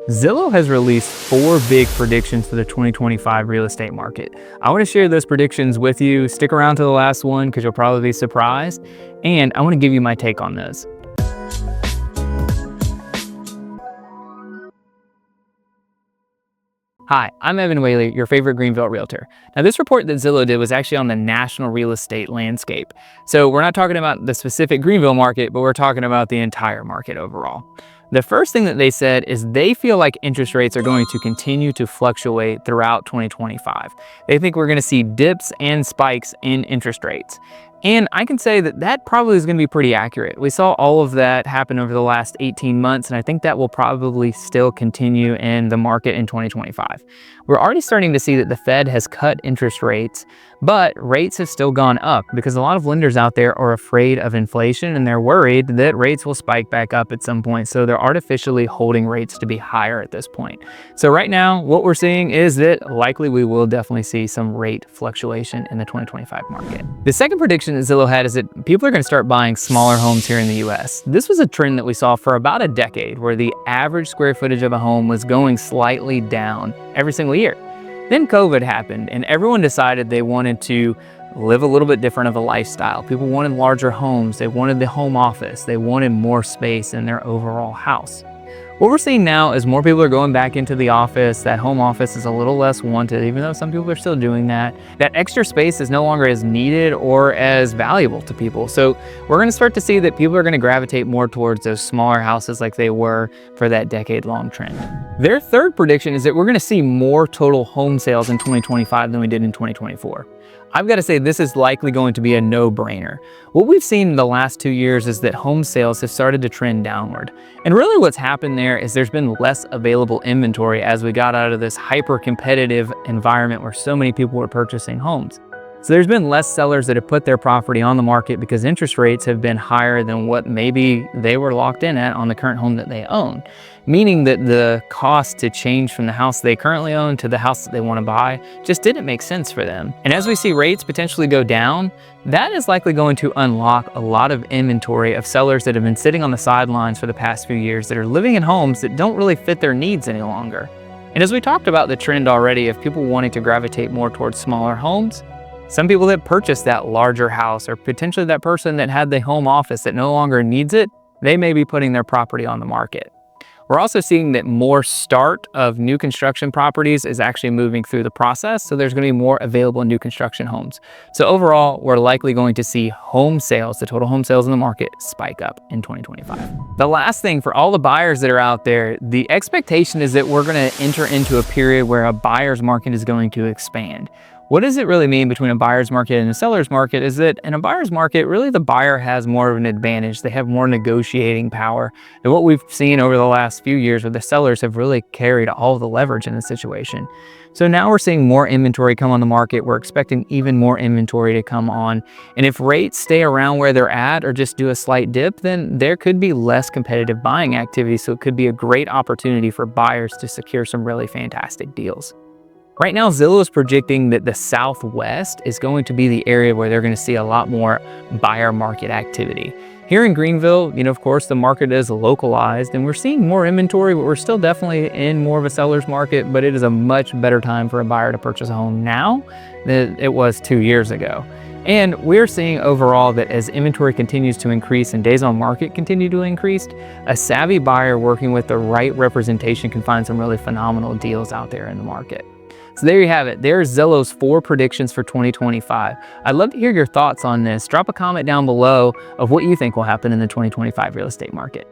Zillow has released 4 big predictions for the 2025 real estate market. I want to share those predictions with you. Stick around to the last one because you'll probably be surprised. And I want to give you my take on those. Hi, I'm Evan Whaley, your favorite Greenville realtor. Now, this report that Zillow did was actually on the national real estate landscape. So we're not talking about the specific Greenville market, but we're talking about the entire market overall. The first thing that they said is they feel like interest rates are going to continue to fluctuate throughout 2025. They think we're going to see dips and spikes in interest rates. And I can say that that probably is going to be pretty accurate. We saw all of that happen over the last 18 months, and I think that will probably still continue in the market in 2025. We're already starting to see that the Fed has cut interest rates, but rates have still gone up because a lot of lenders out there are afraid of inflation and they're worried that rates will spike back up at some point. So they're artificially holding rates to be higher at this point. So right now, what we're seeing is that likely we will definitely see some rate fluctuation in the 2025 market. The second prediction that Zillow had is that people are going to start buying smaller homes here in the US. This was a trend that we saw for about a decade where the average square footage of a home was going slightly down every single year. Then COVID happened and everyone decided they wanted to live a little bit different of a lifestyle. People wanted larger homes, they wanted the home office, they wanted more space in their overall house. What we're seeing now is more people are going back into the office. That home office is a little less wanted, even though some people are still doing that. That extra space is no longer as needed or as valuable to people. So we're going to start to see that people are going to gravitate more towards those smaller houses like they were for that decade-long trend. Their third prediction is that we're going to see more total home sales in 2025 than we did in 2024. I've got to say this is likely going to be a no-brainer. What we've seen in the last 2 years is that home sales have started to trend downward. And really what's happened there is there's been less available inventory as we got out of this hyper-competitive environment where so many people were purchasing homes. So there's been less sellers that have put their property on the market because interest rates have been higher than what maybe they were locked in at on the current home that they own. Meaning that the cost to change from the house they currently own to the house that they want to buy just didn't make sense for them. And as we see rates potentially go down, that is likely going to unlock a lot of inventory of sellers that have been sitting on the sidelines for the past few years that are living in homes that don't really fit their needs any longer. And as we talked about the trend already of people wanting to gravitate more towards smaller homes, some people that purchased that larger house or potentially that person that had the home office that no longer needs it, they may be putting their property on the market. We're also seeing that more start of new construction properties is actually moving through the process, so there's going to be more available new construction homes. So overall, we're likely going to see home sales, the total home sales in the market, spike up in 2025. The last thing for all the buyers that are out there, the expectation is that we're going to enter into a period where a buyer's market is going to expand. What does it really mean between a buyer's market and a seller's market is that in a buyer's market, really the buyer has more of an advantage. They have more negotiating power. And what we've seen over the last few years where the sellers have really carried all the leverage in the situation. So now we're seeing more inventory come on the market. We're expecting even more inventory to come on. And if rates stay around where they're at or just do a slight dip, then there could be less competitive buying activity. So it could be a great opportunity for buyers to secure some really fantastic deals. Right now, Zillow is predicting that the Southwest is going to be the area where they're going to see a lot more buyer market activity. Here in Greenville, of course, the market is localized and we're seeing more inventory, but we're still definitely in more of a seller's market, but it is a much better time for a buyer to purchase a home now than it was 2 years ago. And we're seeing overall that as inventory continues to increase and days on market continue to increase, a savvy buyer working with the right representation can find some really phenomenal deals out there in the market. So there you have it. There's Zillow's 4 predictions for 2025. I'd love to hear your thoughts on this. Drop a comment down below of what you think will happen in the 2025 real estate market.